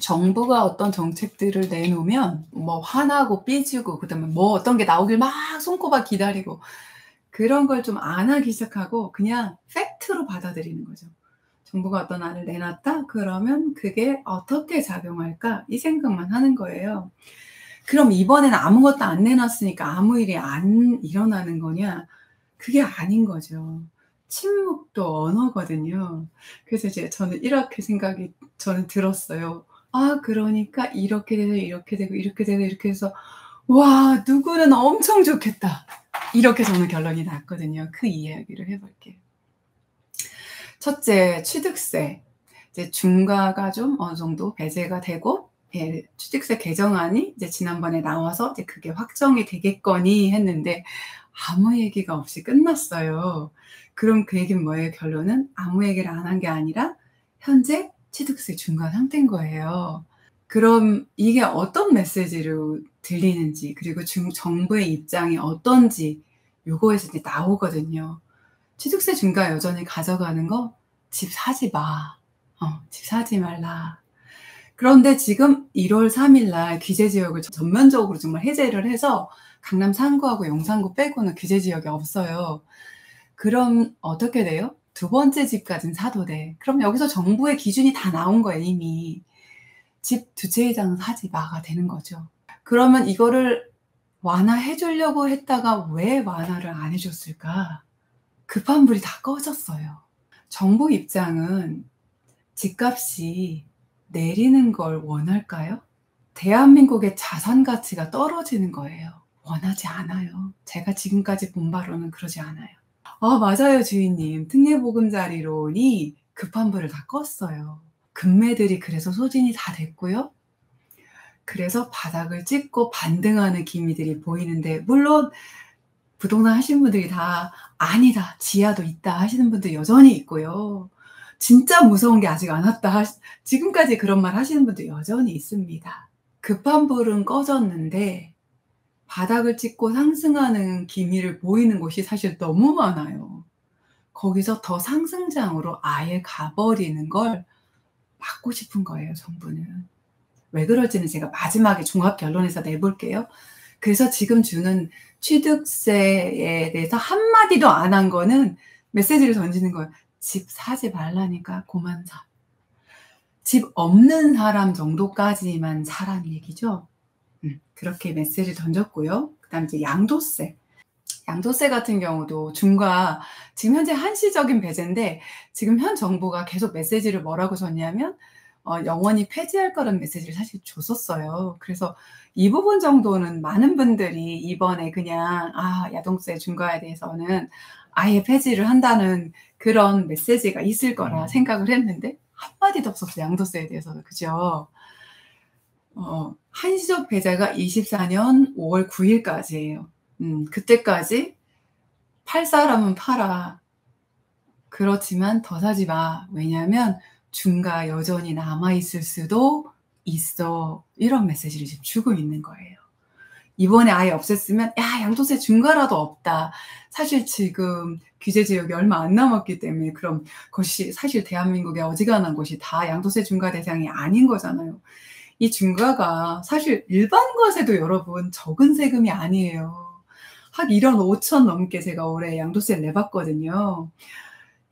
정부가 어떤 정책들을 내놓으면 뭐 화나고 삐지고 그다음에 뭐 어떤 게 나오길 막 손꼽아 기다리고 그런 걸 좀 안 하기 시작하고 그냥 팩트로 받아들이는 거죠. '정부가 어떤 안을 내놨다. 그러면 그게 어떻게 작용할까?' 이 생각만 하는 거예요. 그럼 이번에는 아무것도 안 내놨으니까 아무 일이 안 일어나는 거냐? 그게 아닌 거죠. 침묵도 언어거든요. 그래서 이제 저는 이렇게 생각이 저는 들었어요. '아 그러니까 이렇게 돼서 이렇게 되고 이렇게 되고 이렇게 해서 와 누구는 엄청 좋겠다.' 이렇게 저는 결론이 났거든요. 그 이야기를 해 볼게요. 첫째 취득세. 이제 중과가 좀 어느 정도 배제가 되고 예 취득세 개정안이 이제 지난번에 나와서 이제 그게 확정이 되겠거니 했는데 아무 얘기가 없이 끝났어요. 그럼 그 얘기는 뭐예요? 결론은 아무 얘기를 안 한 게 아니라 현재 취득세 중과 상태인 거예요. 그럼 이게 어떤 메시지로 들리는지 그리고 정부의 입장이 어떤지 요거에서 이제 나오거든요. 취득세 중과 여전히 가져가는 거 집 사지 마. 집 사지 말라. 그런데 지금 1월 3일 날 규제 지역을 전면적으로 정말 해제를 해서 강남 상구하고 용산구 빼고는 규제 지역이 없어요. 그럼 어떻게 돼요? 두 번째 집까진 사도 돼. 그럼 여기서 정부의 기준이 다 나온 거예요 이미. "집 두 채 이상은 사지 마."가 되는 거죠. 그러면 이거를 완화해 주려고 했다가 왜 완화를 안 해 줬을까? 급한 불이 다 꺼졌어요. 정부 입장은 집값이 내리는 걸 원할까요? 대한민국의 자산 가치가 떨어지는 거예요. 원하지 않아요. 제가 지금까지 본 바로는 그러지 않아요. "아 맞아요 주인님. 특례보금자리론이 급한 불을 다 껐어요. 금매들이 그래서 소진이 다 됐고요. 그래서 바닥을 찍고 반등하는 기미들이 보이는데 물론 부동산 하시는 분들이 다 "아니다. 지하도 있다." 하시는 분들 여전히 있고요. "진짜 무서운 게 아직 안 왔다." 지금까지 그런 말 하시는 분들 여전히 있습니다. 급한 불은 꺼졌는데 바닥을 찍고 상승하는 기미를 보이는 곳이 사실 너무 많아요. 거기서 더 상승장으로 아예 가 버리는 걸 막고 싶은 거예요 정부는. 왜 그럴지는 제가 마지막에 종합 결론에서 내볼게요. 그래서 지금 주는 취득세에 대해서 한마디도 안 한 거는 메시지를 던지는 거예요. "집 사지 말라니까 고만 사." 집 없는 사람 정도까지만 사라는 얘기죠. 그렇게 메시지를 던졌고요. 그다음에 이제 양도세. 양도세 같은 경우도 중과 지금 현재 한시적인 배제인데 지금 현 정부가 계속 메시지를 뭐라고 줬냐면 영원히 폐지할 거라는 메시지를 사실 줬었어요. 그래서 이 부분 정도는 많은 분들이 이번에 그냥 '아 야동세 중과에 대해서는 아예 폐지를 한다.'는 그런 메시지가 있을 거라 생각을 했는데 한마디도 없었어요 양도세에 대해서는. 그죠? 한시적 배제가 24년 5월 9 일까지예요. 그때까지 팔 사람은 팔아. 그렇지만 더 사지 마. 왜냐하면 중가 여전히 남아 있을 수도 있어. 이런 메시지를 지금 주고 있는 거예요. 이번에 아예 없앴으면 '야 양도세 중과라도 없다.' 사실 지금 규제 지역이 얼마 안 남았기 때문에 그럼 그것이 사실 대한민국의 어지간한 곳이 다 양도세 중과 대상이 아닌 거잖아요. 이 중과가 사실 일반 과세도 여러분 적은 세금이 아니에요. 한 1억 5천 넘게 제가 올해 양도세를 내봤거든요.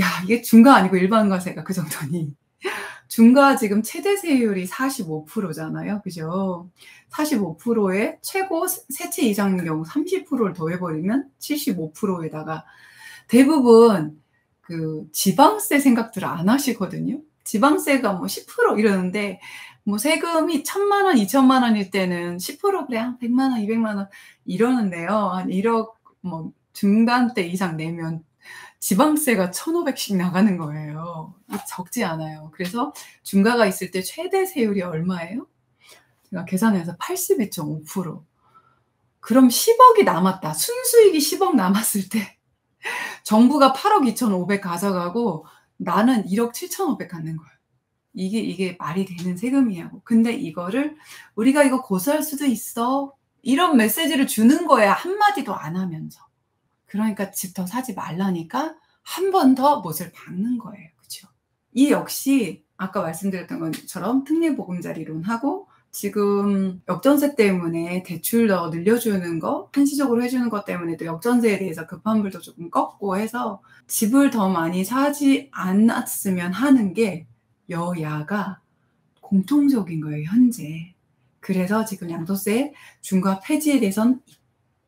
야 이게 중과 아니고 일반 과세가 그 정도니. 중과 지금 최대 세율이 45% 잖아요. 그죠? 45%에 최고 세 채 이상인 경우 30%를 더해 버리면 75% 에다가 대부분 그 지방세 생각들을 안 하시거든요. 지방세가 뭐 10% 이러는데 뭐 세금이 1,000만 원, 2,000만 원일 때는 10% 그래 한 100만 원, 200만 원 이러는데요. 한 1억 뭐 중반대 이상 내면 지방세가 1,500씩 나가는 거예요. 이 적지 않아요. 그래서 중과가 있을 때 최대 세율이 얼마예요? 제가 계산해서 82.5%. 그럼 10억이 남았다. 순수익이 10억 남았을 때 정부가 8억 2,500 가져가고 나는 1억 7,500 갖는 거예요. 이게 말이 되는 세금이냐고. 근데 이거를 "우리가 이거 고소할 수도 있어." 이런 메시지를 주는 거예요 한마디도 안 하면서. 그러니까 집 더 사지 말라니까 한 번 더 못을 박는 거예요. 그쵸? 이 역시 아까 말씀드렸던 것처럼 특례보금자리론하고 지금 역전세 때문에 대출 더 늘려주는 거, 한시적으로 해주는 것 때문에 또 역전세에 대해서 급한 불도 조금 껐고 해서 집을 더 많이 사지 않았으면 하는 게 여야가 공통적인 거예요, 현재. 그래서 지금 양도세 중과 폐지에 대해선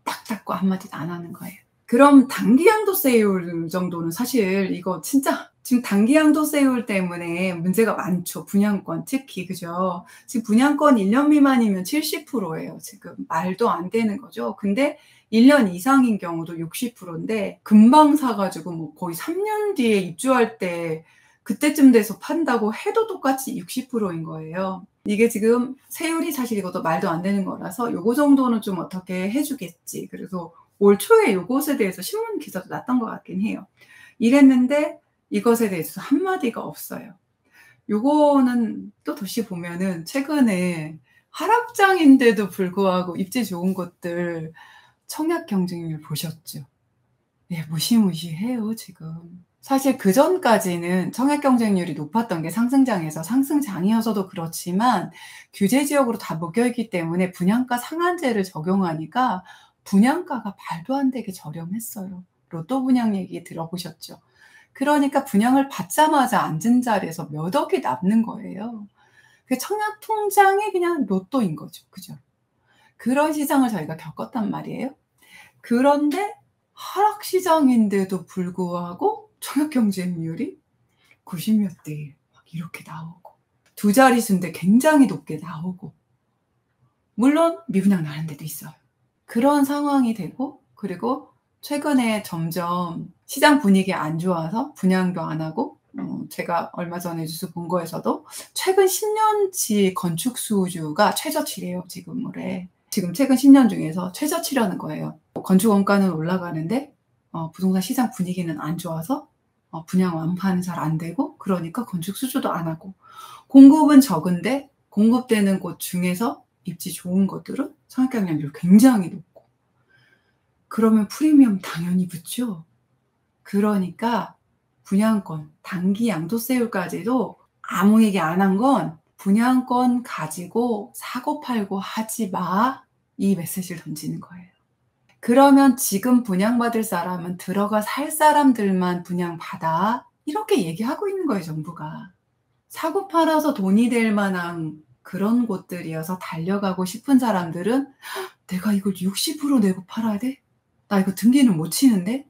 딱 닫고 한마디도 안 하는 거예요. 그럼 단기 양도세율 정도는 사실 이거 진짜 지금 단기 양도세율 때문에 문제가 많죠. 분양권 특히, 그죠? 지금 분양권 1년 미만이면 70%예요. 지금 말도 안 되는 거죠. 근데 1년 이상인 경우도 60%인데 금방 사가지고 뭐 거의 3년 뒤에 입주할 때 그때쯤 돼서 판다고 해도 똑같이 60%인 거예요. 이게 지금 세율이 사실 이것도 말도 안 되는 거라서 요거 정도는 좀 어떻게 해주겠지. 그래서 올 초에 요것에 대해서 신문 기사도 났던 것 같긴 해요. 이랬는데 이것에 대해서 한마디가 없어요. 요거는 또 다시 보면은 최근에 하락장인데도 불구하고 입지 좋은 곳들 청약 경쟁률 보셨죠? 네, 무시무시해요, 지금. 사실 그전까지는 청약 경쟁률이 높았던 게 상승장에서 상승장이어서도 그렇지만 규제 지역으로 다 묶여있기 때문에 분양가 상한제를 적용하니까 분양가가 말도 안 되게 저렴했어요. 로또 분양 얘기 들어보셨죠? 그러니까 분양을 받자마자 앉은 자리에서 몇 억이 남는 거예요. 그 청약 통장이 그냥 로또인 거죠. 그죠? 그런 시장을 저희가 겪었단 말이에요. 그런데 하락 시장인데도 불구하고 청약 경쟁률이 90 몇 대 1 막 이렇게 나오고 두 자릿수인데 굉장히 높게 나오고 물론 미분양 나는 데도 있어요. 그런 상황이 되고 그리고 최근에 점점 시장 분위기 안 좋아서 분양도 안 하고 제가 얼마 전에 뉴스 본 거에서도 최근 10년치 건축 수주가 최저치래요, 지금 올해. 지금 최근 10년 중에서 최저치라는 거예요. 건축 원가는 올라가는데 부동산 시장 분위기는 안 좋아서 분양 완파는 잘 안 되고 그러니까 건축 수주도 안 하고 공급은 적은데 공급되는 곳 중에서 입지 좋은 것들은 청약 경쟁률이 굉장히 높고 그러면 프리미엄 당연히 붙죠. 그러니까 분양권 단기 양도세율까지도 아무 얘기 안 한 건 분양권 가지고 사고팔고 하지 마, 이 메시지를 던지는 거예요. 그러면 지금 분양받을 사람은 들어가 살 사람들만 분양받아, 이렇게 얘기하고 있는 거예요, 정부가. 사고 팔아서 돈이 될 만한 그런 곳들이어서 달려가고 싶은 사람들은 내가 이걸 60% 내고 팔아야 돼? 나 이거 등기는 못 치는데?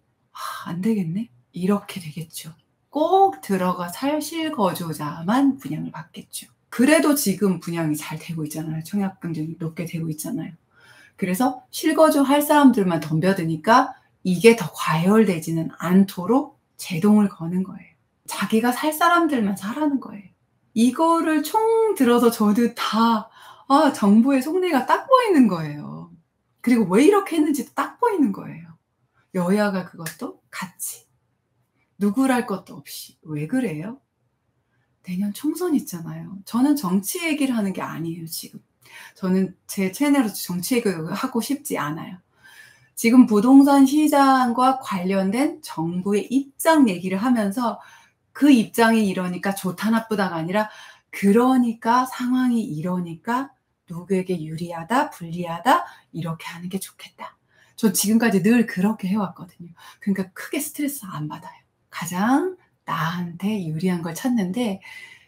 안 되겠네? 이렇게 되겠죠. 꼭 들어가 살 실거주자만 분양을 받겠죠. 그래도 지금 분양이 잘 되고 있잖아요. 청약 경쟁이 높게 되고 있잖아요. 그래서 실거주 할 사람들만 덤벼드니까 이게 더 과열되지는 않도록 제동을 거는 거예요. 자기가 살 사람들만 사라는 거예요. 이거를 총 들어서 저도 다 정부의 속내가 딱 보이는 거예요. 그리고 왜 이렇게 했는지도 딱 보이는 거예요. 여야가 그것도 같이. 누구랄 것도 없이. 왜 그래요? 내년 총선 있잖아요. 저는 정치 얘기를 하는 게 아니에요, 지금. 저는 제 채널에서 정치 얘기를 하고 싶지 않아요. 지금 부동산 시장과 관련된 정부의 입장 얘기를 하면서 그 입장이 이러니까 좋다 나쁘다가 아니라 그러니까 상황이 이러니까 누구에게 유리하다 불리하다 이렇게 하는 게 좋겠다. 전 지금까지 늘 그렇게 해왔거든요. 그러니까 크게 스트레스 안 받아요. 가장 나한테 유리한 걸 찾는데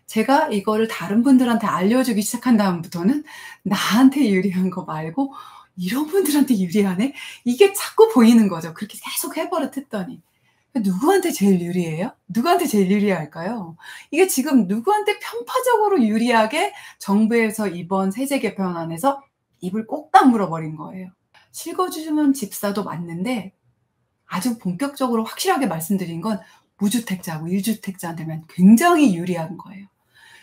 제가 이거를 다른 분들한테 알려주기 시작한 다음부터는 나한테 유리한 거 말고 이런 분들한테 유리하네? 이게 자꾸 보이는 거죠. 그렇게 계속 해버릇했더니. 누구한테 제일 유리해요? 누구한테 제일 유리할까요? 이게 지금 누구한테 편파적으로 유리하게 정부에서 이번 세제 개편안에서 입을 꼭 다물어 버린 거예요. 실거주주면 집사도 맞는데 아주 본격적으로 확실하게 말씀드린 건 무주택자하고 1주택자한테만 굉장히 유리한 거예요.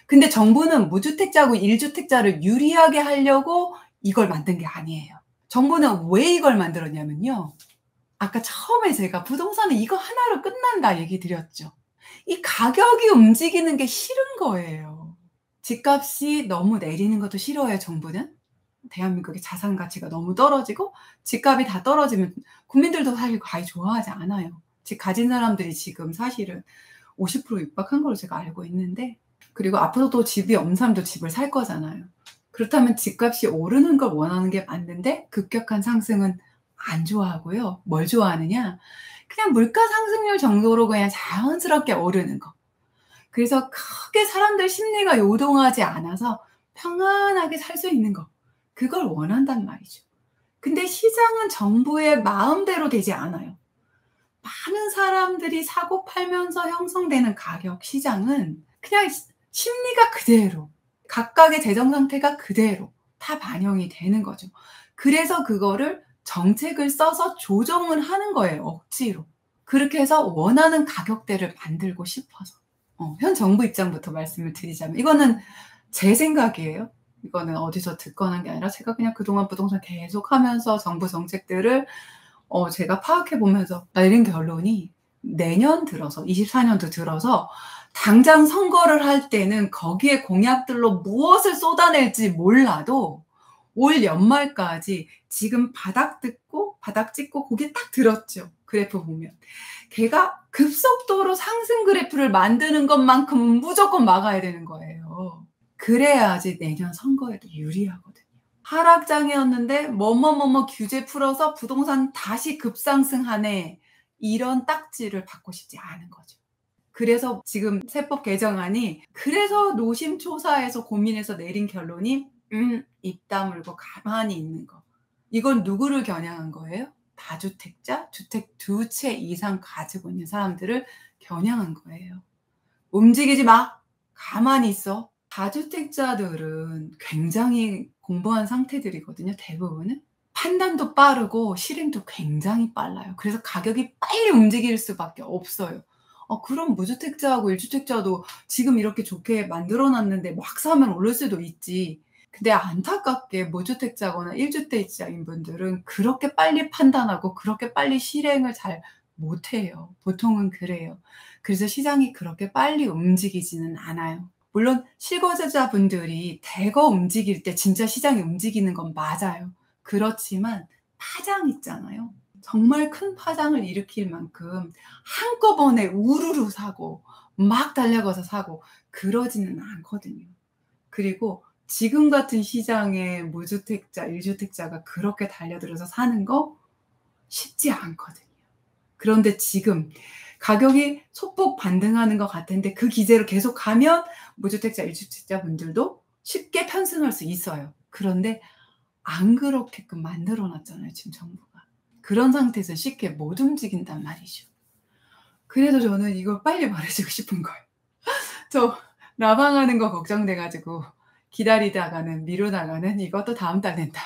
근데 정부는 무주택자하고 1주택자를 유리하게 하려고 이걸 만든 게 아니에요. 정부는 왜 이걸 만들었냐면요. 아까 처음에 제가 부동산은 이거 하나로 끝난다 얘기 드렸죠. 이 가격이 움직이는 게 싫은 거예요. 집값이 너무 내리는 것도 싫어해요, 정부는. 대한민국의 자산 가치가 너무 떨어지고 집값이 다 떨어지면 국민들도 사실 과히 좋아하지 않아요. 집 가진 사람들이 지금 사실은 50% 육박한 걸로 제가 알고 있는데 그리고 앞으로도 집이 없는 사람도 집을 살 거잖아요. 그렇다면 집값이 오르는 걸 원하는 게 맞는데 급격한 상승은 안 좋아하고요. 뭘 좋아하느냐? 그냥 물가 상승률 정도로 그냥 자연스럽게 오르는 거. 그래서 크게 사람들 심리가 요동하지 않아서 평안하게 살 수 있는 거. 그걸 원한단 말이죠. 근데 시장은 정부의 마음대로 되지 않아요. 많은 사람들이 사고 팔면서 형성되는 가격 시장은 그냥 심리가 그대로, 각각의 재정 상태가 그대로 다 반영이 되는 거죠. 그래서 그거를 정책을 써서 조정을 하는 거예요, 억지로. 그렇게 해서 원하는 가격대를 만들고 싶어서. 현 정부 입장부터 말씀을 드리자면 이거는 제 생각이에요. 이거는 어디서 듣거나 한 게 아니라 제가 그냥 그동안 부동산 계속 하면서 정부 정책들을 제가 파악해 보면서 내린 결론이 내년 들어서 24년도 들어서 당장 선거를 할 때는 거기에 공약들로 무엇을 쏟아낼지 몰라도 올 연말까지 지금 바닥 찍고 고개 딱 들었죠. 그래프 보면. 걔가 급속도로 상승 그래프를 만드는 것만큼은 무조건 막아야 되는 거예요. 그래야지 내년 선거에도 유리하거든요. 하락장이었는데 뭐뭐뭐뭐 규제 풀어서 부동산 다시 급상승하네. 이런 딱지를 받고 싶지 않은 거죠. 그래서 지금 세법 개정안이 그래서 노심초사해서 고민해서 내린 결론이 입 다물고 가만히 있는 거. 이건 누구를 겨냥한 거예요? 다주택자, 주택 2채 이상 가지고 있는 사람들을 겨냥한 거예요. 움직이지 마. 가만히 있어. 다주택자들은 굉장히 공부한 상태들이거든요, 대부분은. 판단도 빠르고 실행도 굉장히 빨라요. 그래서 가격이 빨리 움직일 수밖에 없어요. 그럼 무주택자하고 1주택자도 지금 이렇게 좋게 만들어 놨는데 막 사면 오를 수도 있지. 근데 안타깝게 무주택자거나 1주택자인 분들은 그렇게 빨리 판단하고 그렇게 빨리 실행을 잘 못해요. 보통은 그래요. 그래서 시장이 그렇게 빨리 움직이지는 않아요. 물론 실거주자분들이 대거 움직일 때 진짜 시장이 움직이는 건 맞아요. 그렇지만 파장 있잖아요. 정말 큰 파장을 일으킬 만큼 한꺼번에 우르르 사고 막 달려가서 사고 그러지는 않거든요. 그리고 지금 같은 시장에 무주택자, 1주택자가 그렇게 달려들어서 사는 거 쉽지 않거든요. 그런데 지금 가격이 소폭 반등하는 것 같은데 그 기세로 계속 가면 무주택자, 1주택자 분들도 쉽게 편승할 수 있어요. 그런데 안 그렇게끔 만들어 놨잖아요, 지금 정부가. 그런 상태에서 쉽게 못 움직인단 말이죠. 그래서 저는 이걸 빨리 말해주고 싶은 거예요. 저 라방하는 거 걱정돼 가지고 기다리다가는 미루다가는 이것도 다음 달 된다.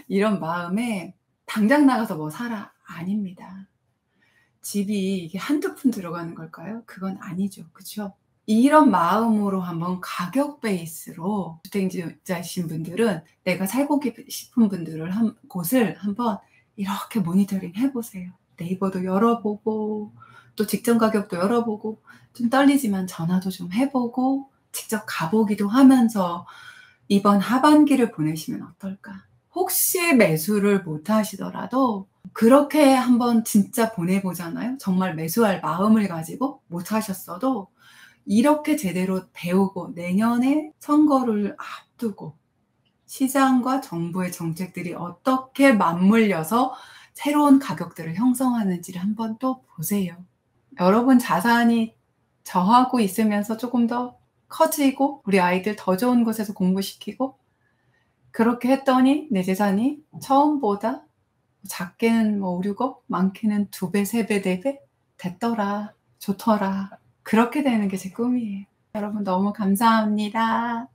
이런 마음에 당장 나가서 뭐 사라 아닙니다. 집이 이게 한두 푼 들어가는 걸까요? 그건 아니죠. 그쵸? 이런 마음으로 한번 가격 베이스로 주택자이신 분들은 내가 살고 싶은 분들을 곳을 한번 이렇게 모니터링 해보세요. 네이버도 열어보고 또 직전 가격도 열어보고 좀 떨리지만 전화도 좀 해보고 직접 가보기도 하면서 이번 하반기를 보내시면 어떨까? 혹시 매수를 못 하시더라도 그렇게 한번 진짜 보내보잖아요. 정말 매수할 마음을 가지고 못 하셨어도 이렇게 제대로 배우고 내년에 선거를 앞두고 시장과 정부의 정책들이 어떻게 맞물려서 새로운 가격들을 형성하는지를 한번 또 보세요. 여러분 자산이 저하고 있으면서 조금 더 커지고 우리 아이들 더 좋은 곳에서 공부시키고 그렇게 했더니 내 재산이 처음보다 작게는 뭐 5, 6억, 많게는 2배, 3배, 4배 됐더라. 좋더라. 그렇게 되는 게 제 꿈이에요. 여러분 너무 감사합니다.